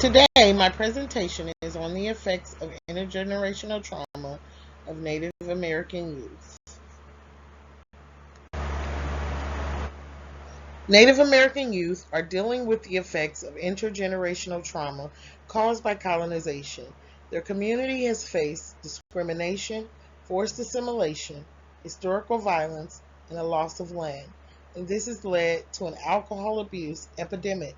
Today, my presentation is on the effects of intergenerational trauma of Native American youth. Native American youth are dealing with the effects of intergenerational trauma caused by colonization. Their community has faced discrimination, forced assimilation, historical violence, and a loss of land, and this has led to an alcohol abuse epidemic.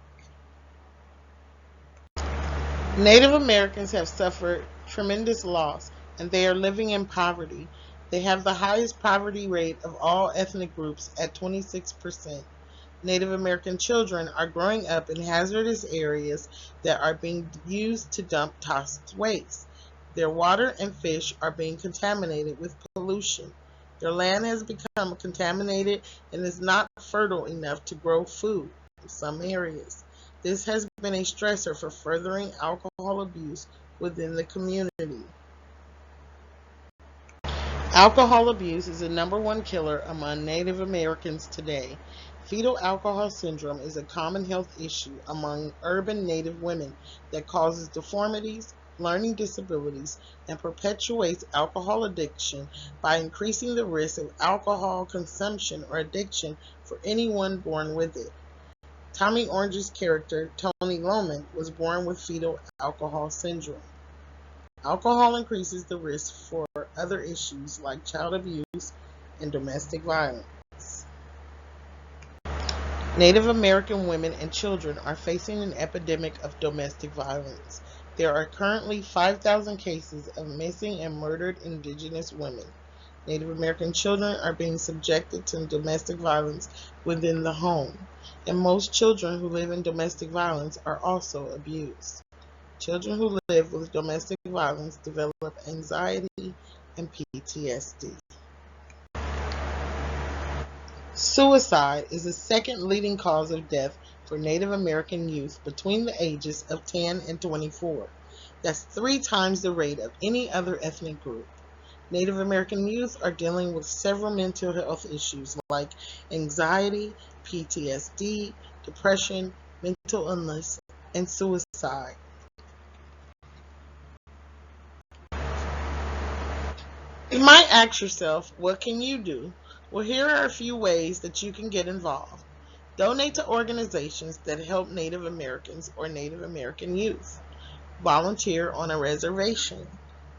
Native Americans have suffered tremendous loss and they are living in poverty. They have the highest poverty rate of all ethnic groups at 26%. Native American children are growing up in hazardous areas that are being used to dump toxic waste. Their water and fish are being contaminated with pollution. Their land has become contaminated and is not fertile enough to grow food in some areas. This has been a stressor for furthering alcohol abuse within the community. Alcohol abuse is the #1 killer among Native Americans today. Fetal alcohol syndrome is a common health issue among urban Native women that causes deformities, learning disabilities, and perpetuates alcohol addiction by increasing the risk of alcohol consumption or addiction for anyone born with it. Tommy Orange's character, Tony Loman, was born with fetal alcohol syndrome. Alcohol increases the risk for other issues like child abuse and domestic violence. Native American women and children are facing an epidemic of domestic violence. There are currently 5,000 cases of missing and murdered indigenous women. Native American children are being subjected to domestic violence within the home, and most children who live in domestic violence are also abused. Children who live with domestic violence develop anxiety and PTSD. Suicide is the second leading cause of death for Native American youth between the ages of 10 and 24. That's 3 times the rate of any other ethnic group. Native American youth are dealing with several mental health issues like anxiety, PTSD, depression, mental illness, and suicide. You might ask yourself, what can you do? Well, here are a few ways that you can get involved. Donate to organizations that help Native Americans or Native American youth. Volunteer on a reservation.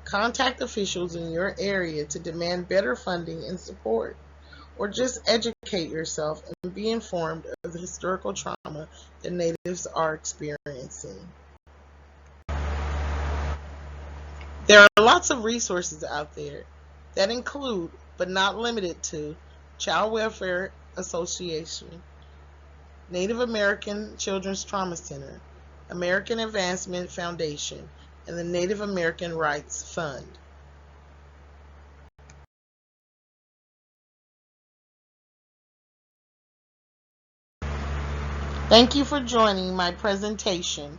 Contact officials in your area to demand better funding and support. Or just educate yourself and be informed of the historical trauma that Natives are experiencing. There are lots of resources out there that include, but not limited to, Child Welfare Association, Native American Children's Trauma Center, American Advancement Foundation, and the Native American Rights Fund. Thank you for joining my presentation